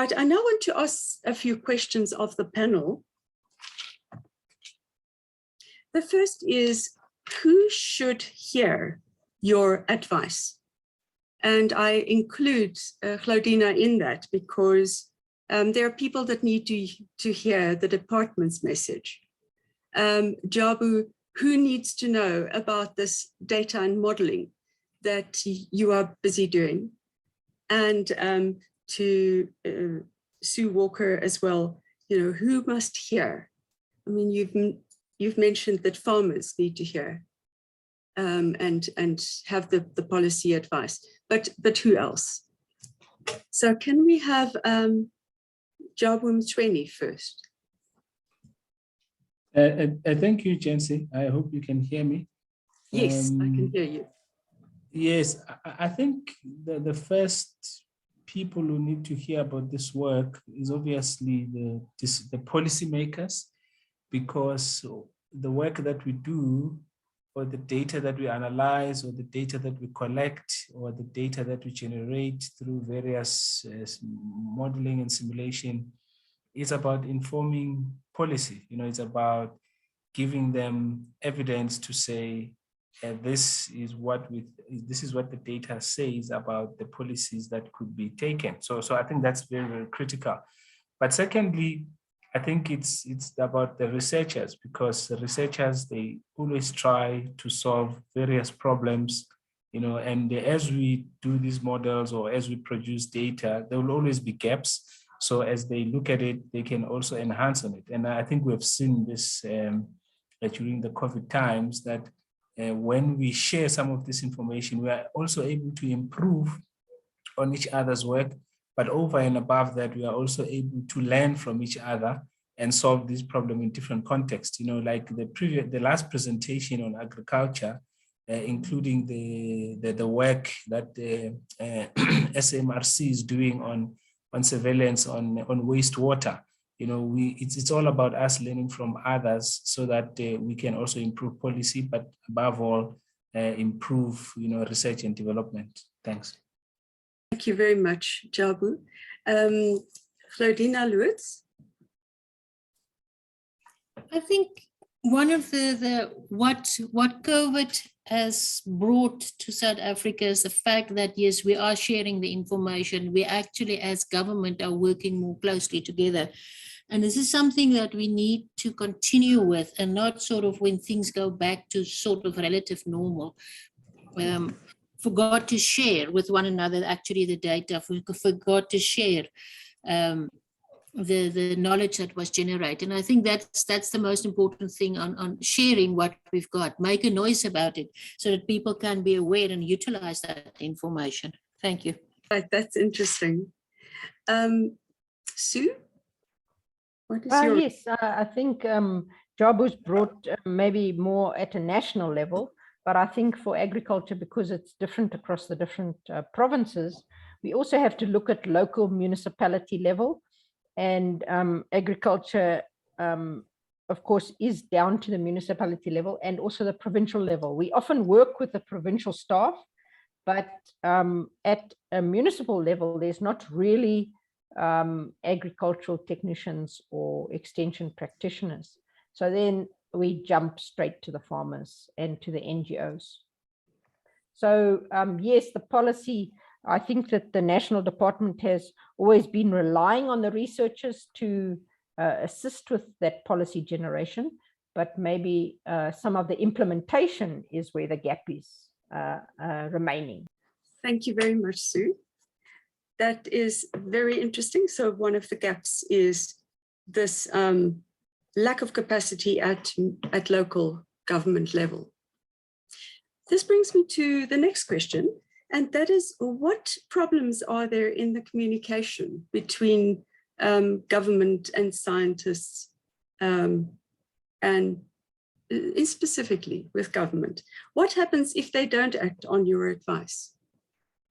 Right, I now want to ask a few questions of the panel. The first is, who should hear your advice? And I include Claudina in that because there are people that need to hear the department's message. Jabu, who needs to know about this data and modeling that you are busy doing? And to Sue Walker as well, who must hear? I mean, you've mentioned that farmers need to hear and have the policy advice, but who else? So can we have Jabu Mtweni first? Thank you, Jency. I hope you can hear me. Yes, I can hear you. Yes, I think the first people who need to hear about this work is obviously the policymakers, because the work that we do, or the data that we analyze, or the data that we collect, or the data that we generate through various modeling and simulation, is about informing policy. It's about giving them evidence to say, this is what the data says about the policies that could be taken. So I think that's very, very critical. But secondly, I think it's about the researchers, because the researchers, they always try to solve various problems, and as we do these models or as we produce data, there will always be gaps. So as they look at it, they can also enhance on it. And I think we've seen this during the COVID times, that when we share some of this information, we are also able to improve on each other's work. But over and above that, we are also able to learn from each other and solve this problem in different contexts. Like the last presentation on agriculture, including the work that the SMRC is doing on surveillance on wastewater. It's all about us learning from others so that we can also improve policy, but above all, improve research and development. Thanks. Thank you very much, Jabu. Claudina Lutz. I think one of what COVID has brought to South Africa is the fact that, yes, we are sharing the information. We actually, as government, are working more closely together. And this is something that we need to continue with, and not sort of when things go back to sort of relative normal. Forgot to share with one another actually the data, forgot to share the knowledge that was generated. And I think that's the most important thing on sharing what we've got. Make a noise about it so that people can be aware and utilize that information. Thank you. Right, that's interesting. Sue? What is your... Yes, I think Jabu's brought maybe more at a national level, but I think for agriculture, because it's different across the different provinces, we also have to look at local municipality level. And agriculture, of course, is down to the municipality level and also the provincial level. We often work with the provincial staff, but at a municipal level, there's not really agricultural technicians or extension practitioners. So then we jump straight to the farmers and to the NGOs. So yes, the policy, I think that the national department has always been relying on the researchers to assist with that policy generation, but maybe some of the implementation is where the gap is remaining. Thank you very much, Sue. That is very interesting. So one of the gaps is this lack of capacity at local government level. This brings me to the next question, and that is, what problems are there in the communication between government and scientists, and specifically with government? What happens if they don't act on your advice?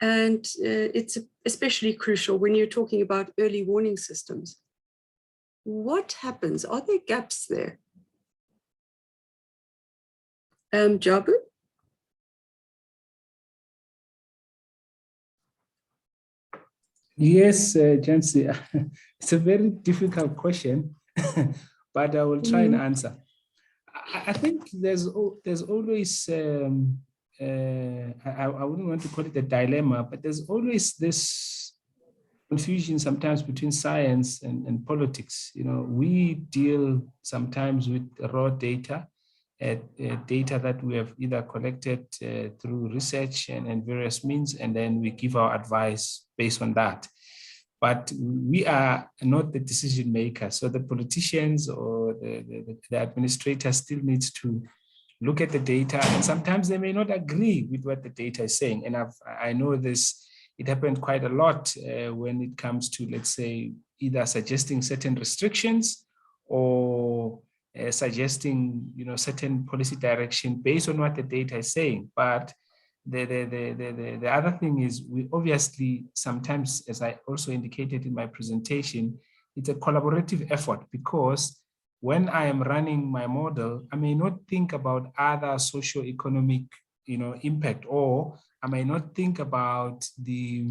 And it's especially crucial when you're talking about early warning systems. What happens? Are there gaps there? Jabu? Yes, Jancy, it's a very difficult question, but I will try and answer. I think there's always, I wouldn't want to call it a dilemma, but there's always this confusion sometimes between science and politics. You know, we deal sometimes with raw data, data that we have either collected through research and various means, and then we give our advice based on that. But we are not the decision makers. So the politicians or the administrators still needs to look at the data, and sometimes they may not agree with what the data is saying. And I know this, it happened quite a lot when it comes to, let's say, either suggesting certain restrictions or suggesting, you know, certain policy direction based on what the data is saying. But the other thing is, we obviously sometimes, as I also indicated in my presentation, it's a collaborative effort, because when I am running my model, I may not think about other socio-economic, you know, impact, or I may not think about the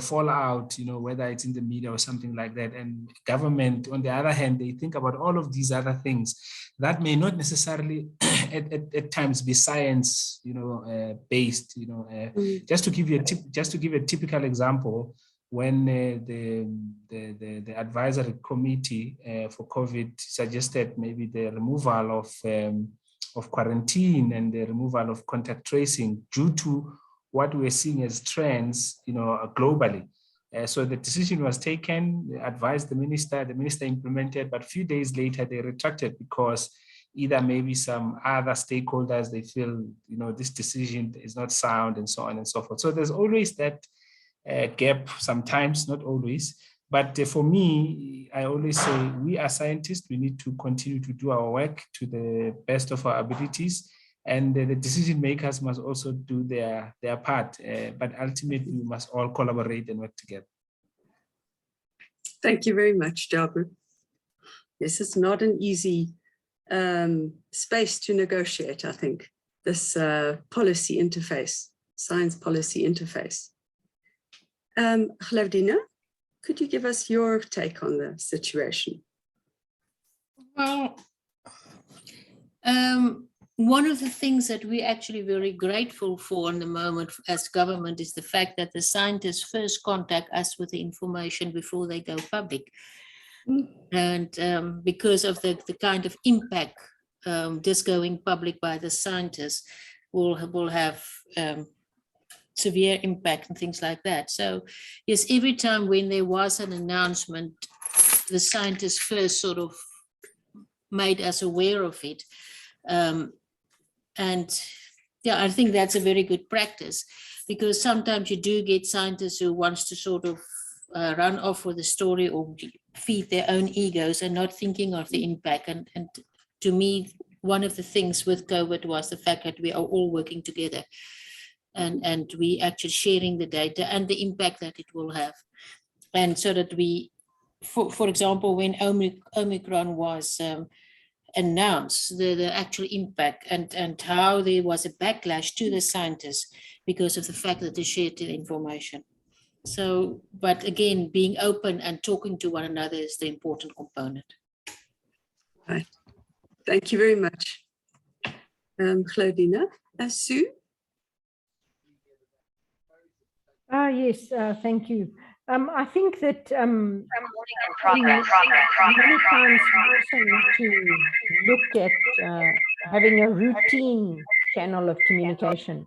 fallout, you know, whether it's in the media or something like that. And government, on the other hand, they think about all of these other things that may not necessarily at times be science, you know, based, you know. Just to give you a typical example, when the advisory committee for COVID suggested maybe the removal of quarantine and the removal of contact tracing due to what we're seeing as trends, you know, globally. So the decision was taken, they advised the minister implemented, but a few days later they retracted because either maybe some other stakeholders, they feel, you know, this decision is not sound, and so on and so forth. So there's always that gap sometimes, not always. But for me, I always say we are scientists, we need to continue to do our work to the best of our abilities. And the decision makers must also do their part. But ultimately, we must all collaborate and work together. Thank you very much, Jabu. This is not an easy space to negotiate, I think, this policy interface, science policy interface. Claudina, could you give us your take on the situation? Well, one of the things that we're actually very grateful for in the moment as government is the fact that the scientists first contact us with the information before they go public. And because of the kind of impact just going public by the scientists will have severe impact and things like that. So yes, every time when there was an announcement, the scientists first sort of made us aware of it. And yeah, I think that's a very good practice, because sometimes you do get scientists who wants to sort of run off with the story or feed their own egos and not thinking of the impact. And to me, one of the things with COVID was the fact that we are all working together and we actually sharing the data and the impact that it will have. And so that we, for example, when Omicron was announced, the actual impact and how there was a backlash to the scientists because of the fact that they shared the information. So, but again, being open and talking to one another is the important component. Right. Thank you very much, Claudina. Sue? Yes, thank you. I think that many times we also need to look at having a routine channel of communication.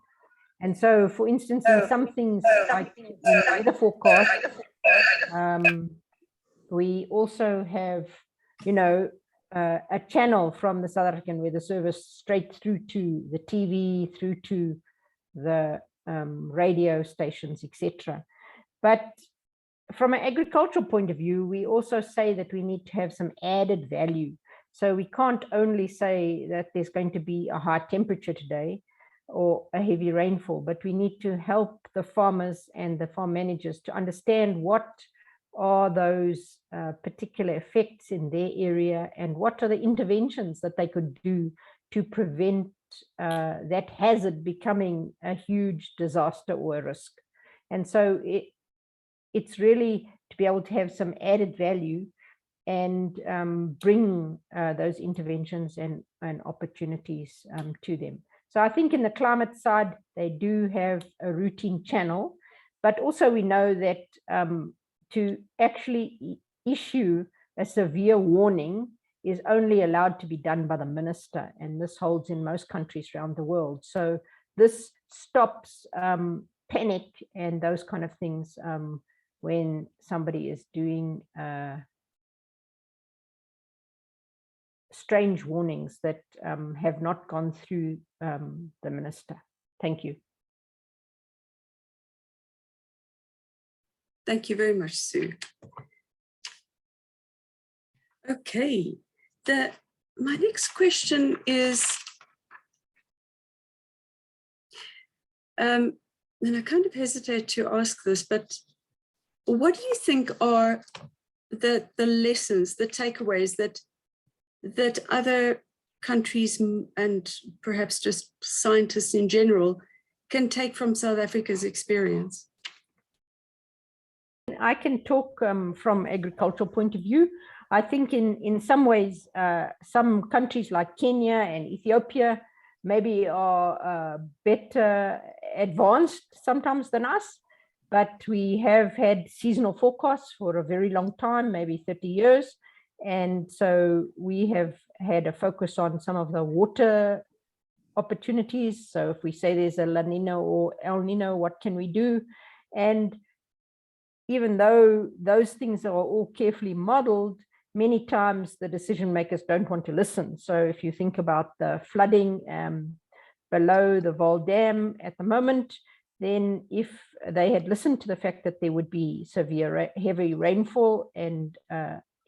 And so, for instance, in some things like in the weather forecast, we also have, a channel from the South African Weather Service straight through to the TV, through to the radio stations, etc. But from an agricultural point of view, we also say that we need to have some added value. So we can't only say that there's going to be a high temperature today or a heavy rainfall, but we need to help the farmers and the farm managers to understand what are those particular effects in their area and what are the interventions that they could do to prevent that hazard becoming a huge disaster or a risk. And so it's really to be able to have some added value and bring those interventions and opportunities to them. So I think in the climate side, they do have a routine channel, but also we know that to actually issue a severe warning is only allowed to be done by the minister, and this holds in most countries around the world. So this stops panic and those kind of things when somebody is doing strange warnings that have not gone through the minister. Thank you. Thank you very much, Sue. Okay, my next question is, and I kind of hesitate to ask this, but what do you think are the lessons, the takeaways that other countries and perhaps just scientists in general can take from South Africa's experience? I can talk from agricultural point of view. I think in some ways, some countries like Kenya and Ethiopia maybe are better advanced sometimes than us, but we have had seasonal forecasts for a very long time, maybe 30 years. And so we have had a focus on some of the water opportunities. So if we say there's a La Nina or El Nino, what can we do? And even though those things are all carefully modeled, many times the decision makers don't want to listen. So if you think about the flooding below the Vol Dam at the moment, then if they had listened to the fact that there would be severe heavy rainfall and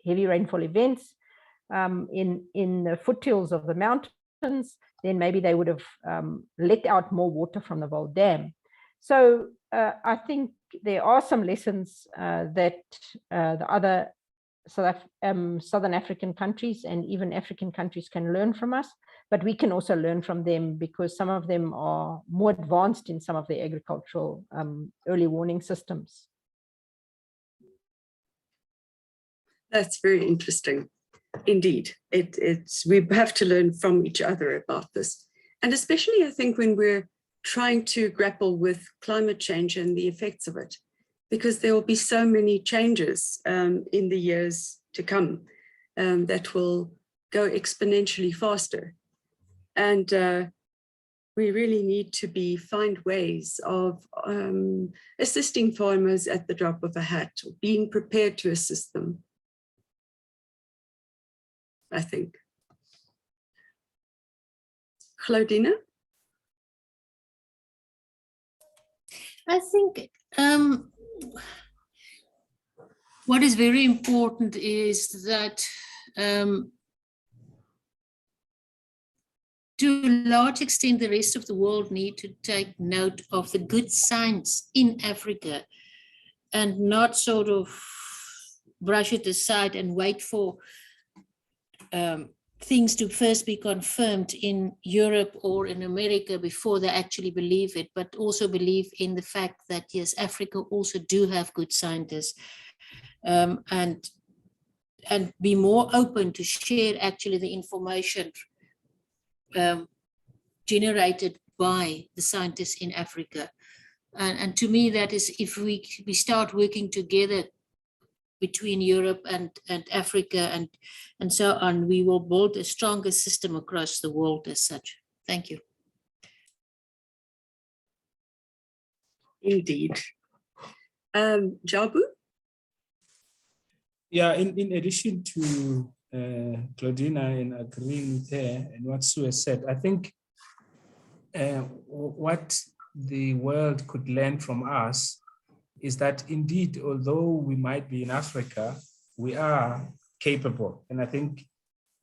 heavy rainfall events in the foothills of the mountains, then maybe they would have let out more water from the Vol Dam. So I think there are some lessons that the other Southern African countries and even African countries can learn from us, but we can also learn from them because some of them are more advanced in some of the agricultural early warning systems. That's very interesting. Indeed, we have to learn from each other about this. And especially, I think, when we're trying to grapple with climate change and the effects of it, because there will be so many changes in the years to come that will go exponentially faster. And we really need to find ways of assisting farmers at the drop of a hat, or being prepared to assist them, I think. Claudina? I think what is very important is that to a large extent, the rest of the world need to take note of the good science in Africa and not sort of brush it aside and wait for things to first be confirmed in Europe or in America before they actually believe it, but also believe in the fact that, yes, Africa also do have good scientists, and be more open to share actually the information generated by the scientists in Africa. And to me, that is, if we start working together between Europe and Africa and so on, we will build a stronger system across the world as such. Thank you. Indeed. Jabu? Yeah, in addition to Claudina and agreeing with her and what Sue has said, I think what the world could learn from us is that indeed, although we might be in Africa, we are capable. And I think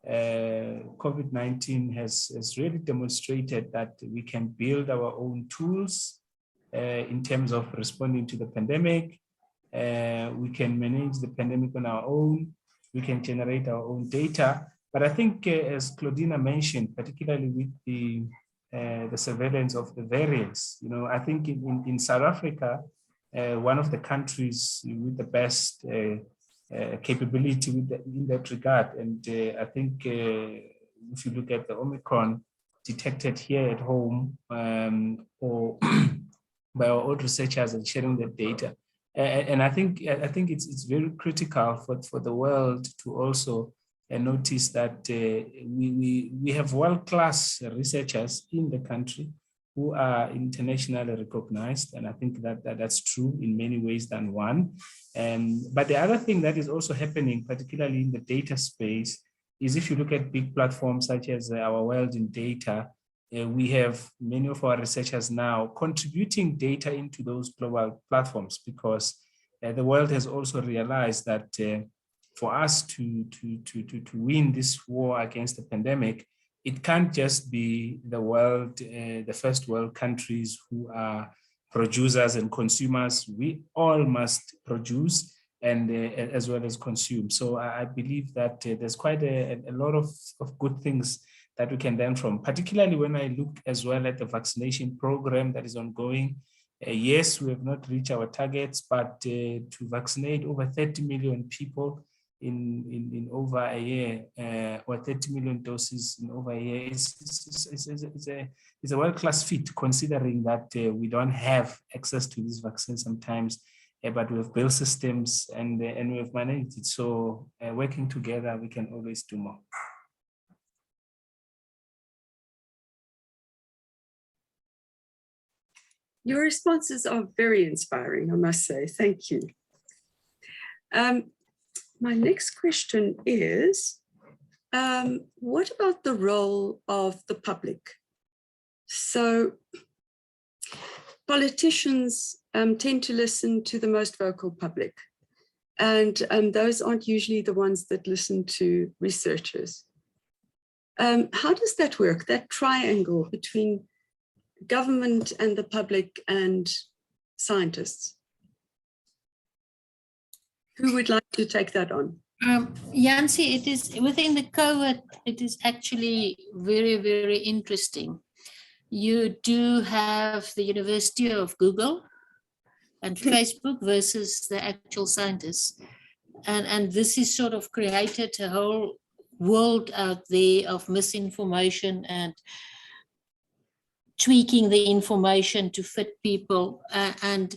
COVID-19 has really demonstrated that we can build our own tools in terms of responding to the pandemic. We can manage the pandemic on our own. We can generate our own data. But I think, as Claudina mentioned, particularly with the surveillance of the variants, I think in South Africa, one of the countries with the best capability in that regard. And I think if you look at the Omicron detected here at home or by our own researchers and sharing that data. And I think it's very critical for the world to also notice that we have world-class researchers in the country who are internationally recognized. And I think that's true in many ways than one. But the other thing that is also happening, particularly in the data space, is if you look at big platforms such as our World in Data, we have many of our researchers now contributing data into those global platforms, because the world has also realized that for us to win this war against the pandemic, it can't just be the first world countries who are producers and consumers. We all must produce and as well as consume. So I believe that there's quite a lot of good things that we can learn from, particularly when I look as well at the vaccination program that is ongoing. Yes, we have not reached our targets, but to vaccinate over 30 million people in over a year, or 30 million doses in over a year, is a world-class feat, considering that we don't have access to these vaccines sometimes, but we have built systems and we have managed it. So working together, we can always do more. Your responses are very inspiring, I must say. Thank you. My next question is, what about the role of the public? So politicians tend to listen to the most vocal public, and those aren't usually the ones that listen to researchers. How does that work, that triangle between government and the public and scientists? Who would like to take that on? Yancy, it is within the COVID, it is actually very, very interesting. You do have the University of Google and Facebook versus the actual scientists. And this is sort of created a whole world out there of misinformation and tweaking the information to fit people. And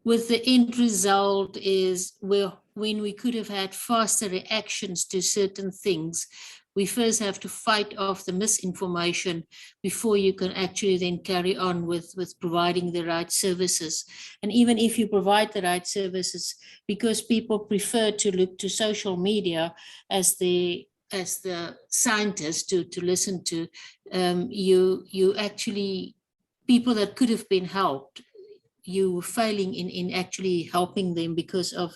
with the end result is when we could have had faster reactions to certain things, we first have to fight off the misinformation before you can actually then carry on with providing the right services. And even if you provide the right services, because people prefer to look to social media as the scientists to listen to, you actually, people that could have been helped, you failing in actually helping them because of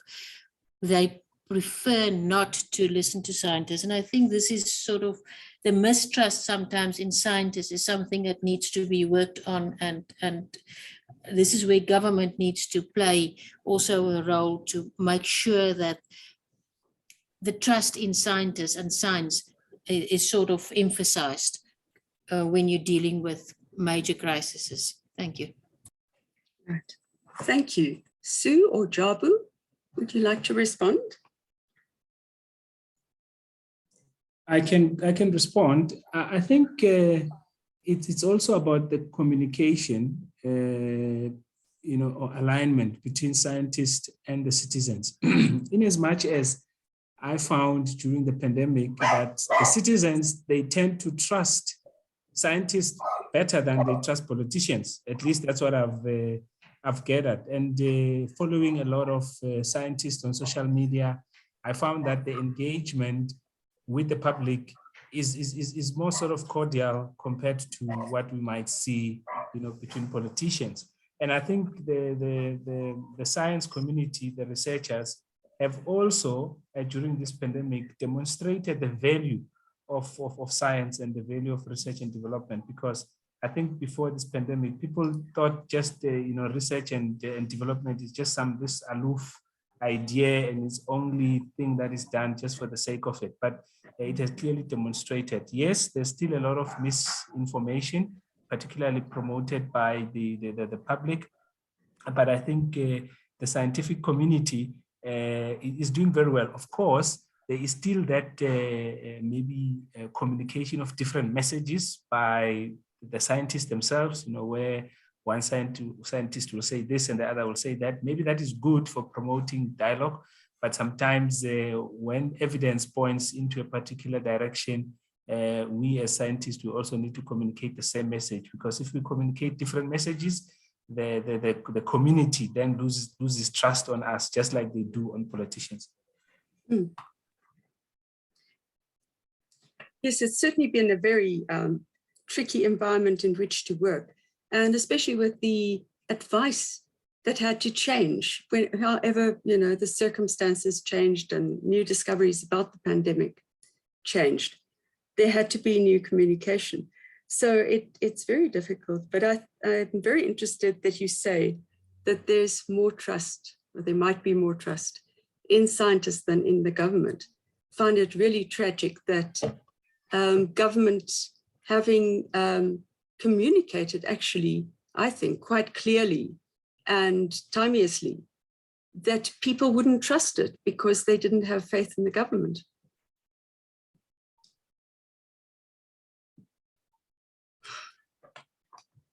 they prefer not to listen to scientists. And I think this is sort of the mistrust sometimes in scientists is something that needs to be worked on, and this is where government needs to play also a role to make sure that the trust in scientists and science is sort of emphasized when you're dealing with major crises. Thank you. Right. Thank you. Sue or Jabu, would you like to respond? I can respond. I think it's also about the communication, or alignment between scientists and the citizens. In as much as I found during the pandemic that the citizens, they tend to trust scientists better than they trust politicians. At least that's what I've gathered. And following a lot of scientists on social media, I found that the engagement with the public is more sort of cordial compared to what we might see, between politicians. And I think the science community, the researchers, have also, during this pandemic, demonstrated the value of science and the value of research and development, because I think before this pandemic, people thought just, research and development is just this aloof idea and it's only thing that is done just for the sake of it. But it has clearly demonstrated, yes, there's still a lot of misinformation, particularly promoted by the public. But I think the scientific community is doing very well. Of course, there is still that maybe communication of different messages by the scientists themselves, where one scientist will say this and the other will say that. Maybe that is good for promoting dialogue, but sometimes when evidence points into a particular direction, we as scientists, we also need to communicate the same message, because if we communicate different messages, the community then loses trust on us, just like they do on politicians. Mm. Yes, it's certainly been a very tricky environment in which to work, and especially with the advice that had to change however, the circumstances changed and new discoveries about the pandemic changed. There had to be new communication. So it's very difficult, but I'm very interested that you say that there's more trust, or there might be more trust in scientists than in the government. I find it really tragic that government having communicated actually, I think, quite clearly and timeously that people wouldn't trust it because they didn't have faith in the government.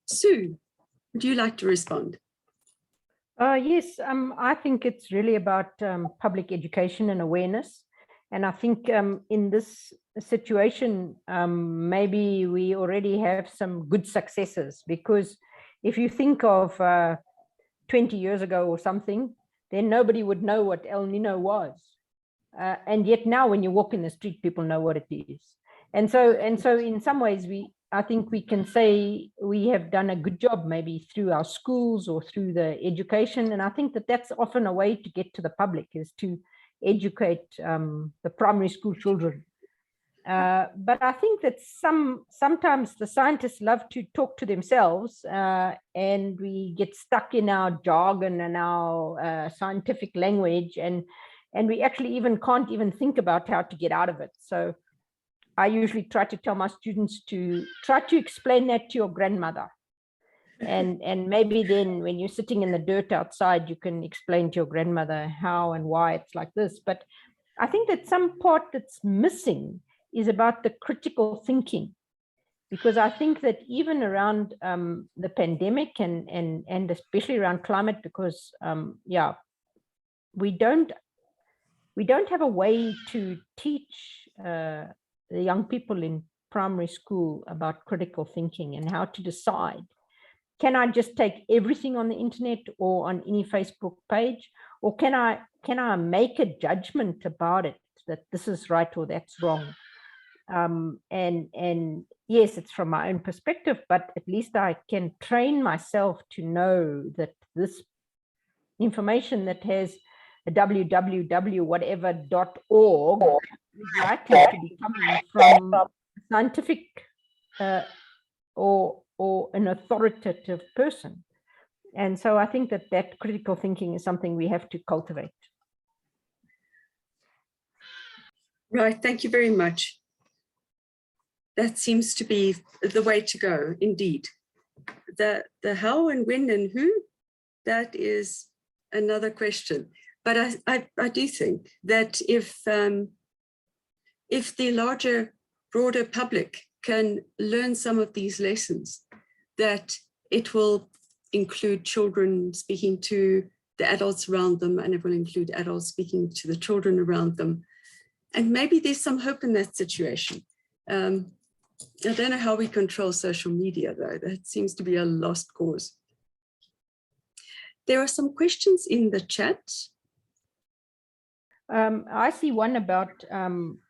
Sue, would you like to respond? Yes, I think it's really about public education and awareness. And I think in this situation, maybe we already have some good successes, because if you think of 20 years ago or something, then nobody would know what El Nino was. And yet now when you walk in the street, people know what it is. And so in some ways, I think we can say we have done a good job, maybe through our schools or through the education. And I think that that's often a way to get to the public, is to educate the primary school children. But I think that sometimes the scientists love to talk to themselves, and we get stuck in our jargon and our scientific language, and we actually can't even think about how to get out of it. So I usually try to tell my students to try to explain that to your grandmother. And maybe then when you're sitting in the dirt outside, you can explain to your grandmother how and why it's like this. But I think that some part that's missing is about the critical thinking, because I think that even around the pandemic and especially around climate, because we don't have a way to teach the young people in primary school about critical thinking and how to decide. Can I just take everything on the internet or on any Facebook page, or can I make a judgment about it, that this is right or that's wrong? And yes, it's from my own perspective, but at least I can train myself to know that this information that has a www.whatever.org is likely to be coming from a scientific or an authoritative person. And so I think that critical thinking is something we have to cultivate. Right, thank you very much. That seems to be the way to go, indeed. The how and when and who, that is another question. But I do think that if the larger, broader public can learn some of these lessons, that it will include children speaking to the adults around them, and it will include adults speaking to the children around them. And maybe there's some hope in that situation. I don't know how we control social media, though. That seems to be a lost cause. There are some questions in the chat. I see one about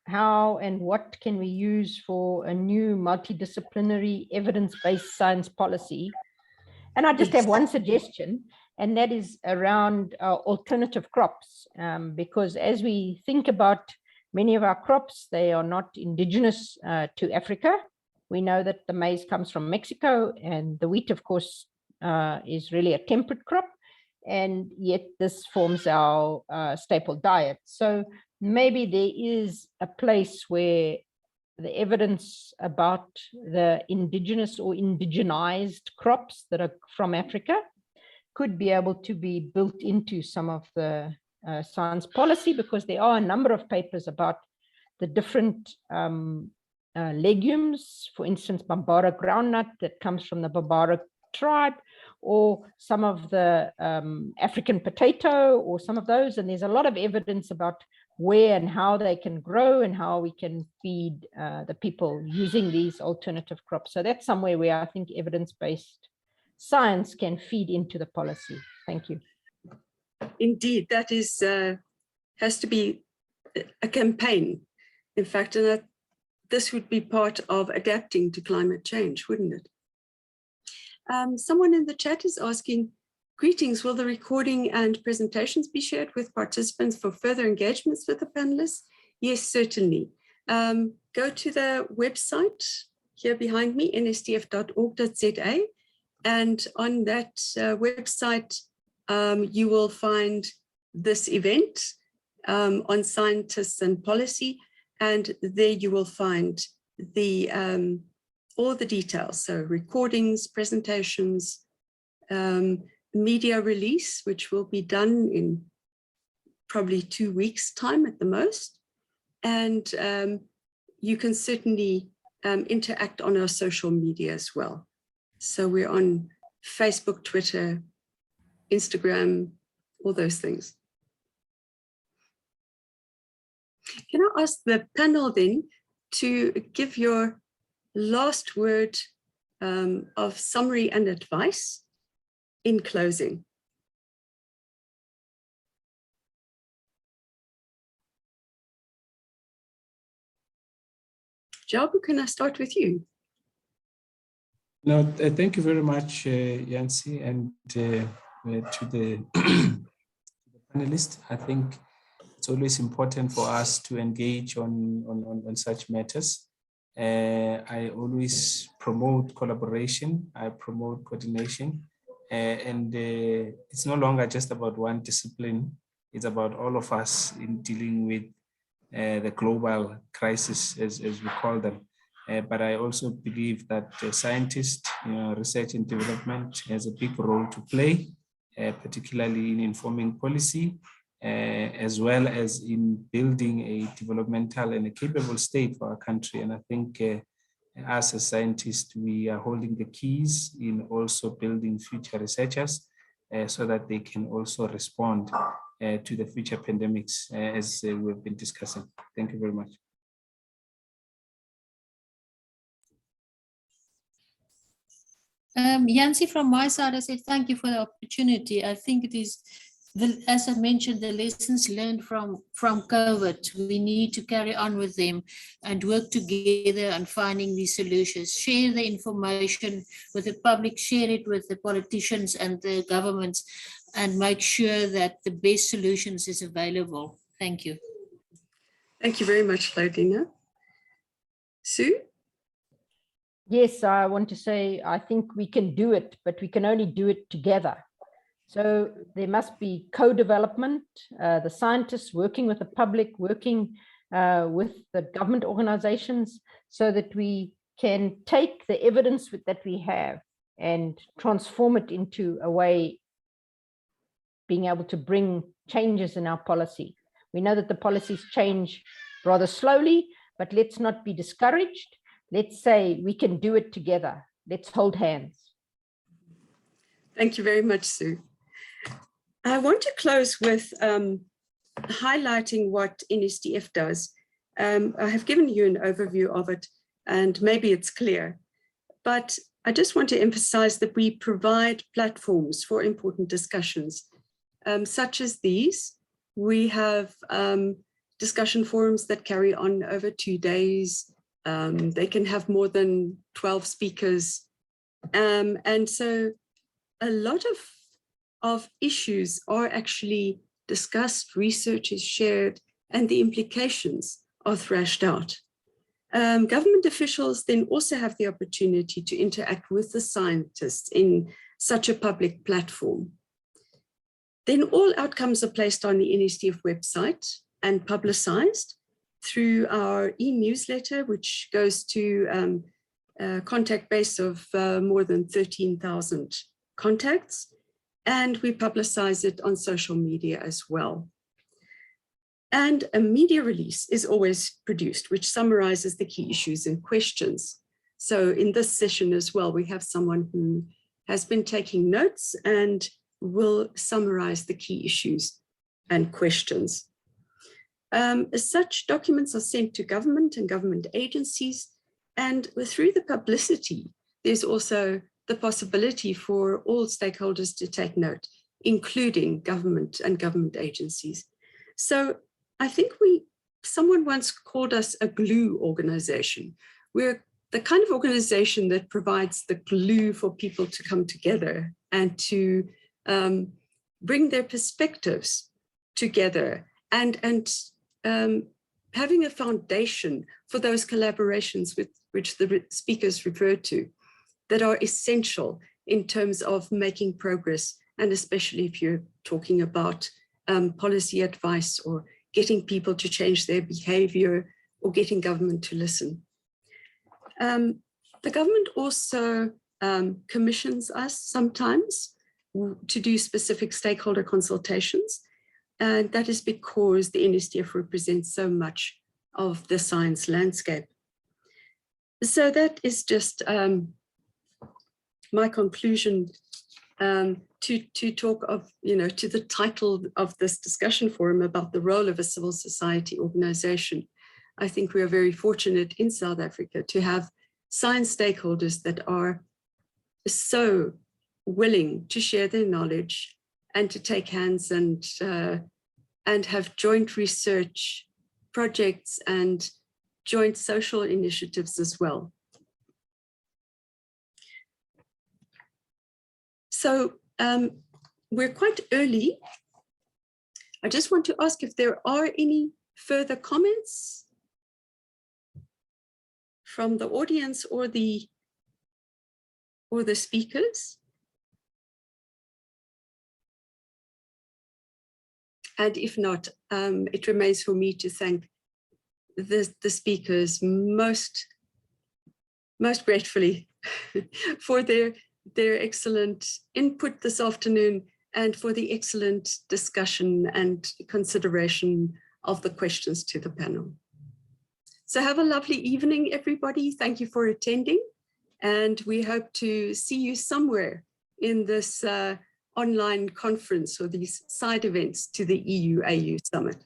how and what can we use for a new multidisciplinary evidence-based science policy. And I just have one suggestion, and that is around alternative crops, because as we think about many of our crops, they are not indigenous to Africa. We know that the maize comes from Mexico, and the wheat, of course, is really a temperate crop. And yet this forms our staple diet. So maybe there is a place where the evidence about the indigenous or indigenized crops that are from Africa could be able to be built into some of the science policy, because there are a number of papers about the different legumes, for instance, Bambara groundnut that comes from the Bambara tribe, or some of the African potato, or some of those. And there's a lot of evidence about where and how they can grow and how we can feed the people using these alternative crops. So that's somewhere where I think evidence-based science can feed into the policy. Thank you. Indeed, that is has to be a campaign. In fact, and this would be part of adapting to climate change, wouldn't it? Someone in the chat is asking, greetings, will the recording and presentations be shared with participants for further engagements with the panelists? Yes, certainly. Go to the website here behind me, nstf.org.za, and on that website, you will find this event on scientists and policy, and there you will find the all the details, so recordings, presentations, media release, which will be done in probably 2 weeks' time at the most. And you can certainly interact on our social media as well. So we're on Facebook, Twitter, Instagram, all those things. Can I ask the panel then to give your last word of summary and advice in closing? Jabu, can I start with you? No, thank you very much, Yancy, and to the panelists. I think it's always important for us to engage on such matters. I always promote collaboration, I promote coordination, and it's no longer just about one discipline, it's about all of us in dealing with the global crisis, as we call them. But I also believe that scientists, research and development has a big role to play, particularly in informing policy, as well as in building a developmental and a capable state for our country. And I think us as scientists, we are holding the keys in also building future researchers so that they can also respond to the future pandemics as we've been discussing. Thank you very much. Yancy, from my side, I say thank you for the opportunity. I think it is, as I mentioned, the lessons learned from COVID. We need to carry on with them and work together on finding these solutions. Share the information with the public, share it with the politicians and the governments, and make sure that the best solutions is available. Thank you. Thank you very much, Claudina. Sue? Yes, I want to say, I think we can do it, but we can only do it together. So there must be co-development, the scientists working with the public, working with the government organizations, so that we can take the evidence that we have and transform it into a way being able to bring changes in our policy. We know that the policies change rather slowly, but let's not be discouraged. Let's say we can do it together. Let's hold hands. Thank you very much, Sue. I want to close with highlighting what NSTF does. I have given you an overview of it, and maybe it's clear, but I just want to emphasize that we provide platforms for important discussions, such as these. We have discussion forums that carry on over 2 days. They can have more than 12 speakers. And so a lot of issues are actually discussed, research is shared, and the implications are thrashed out. Government officials then also have the opportunity to interact with the scientists in such a public platform. Then all outcomes are placed on the NSTF website and publicized through our e-newsletter, which goes to a contact base of more than 13,000 contacts. and we publicize it on social media as well. And a media release is always produced, which summarizes the key issues and questions. So in this session as well, we have someone who has been taking notes and will summarize the key issues and questions. Such documents are sent to government and government agencies, and through the publicity, there's also the possibility for all stakeholders to take note, including government and government agencies. So I think someone once called us a glue organization. We're the kind of organization that provides the glue for people to come together and to bring their perspectives together and having a foundation for those collaborations with which the speakers referred to that are essential in terms of making progress, and especially if you're talking about policy advice or getting people to change their behavior or getting government to listen. The government also commissions us sometimes to do specific stakeholder consultations. And that is because the NSTF represents so much of the science landscape. So that is just my conclusion to talk of, to the title of this discussion forum about the role of a civil society organization. I think we are very fortunate in South Africa to have science stakeholders that are so willing to share their knowledge and to take hands and have joint research projects and joint social initiatives as well. So we're quite early. I just want to ask if there are any further comments from the audience or the speakers. And if not, it remains for me to thank the speakers most gratefully for their excellent input this afternoon and for the excellent discussion and consideration of the questions to the panel. So have a lovely evening, everybody. Thank you for attending. And we hope to see you somewhere in this online conference or these side events to the EU-AU Summit.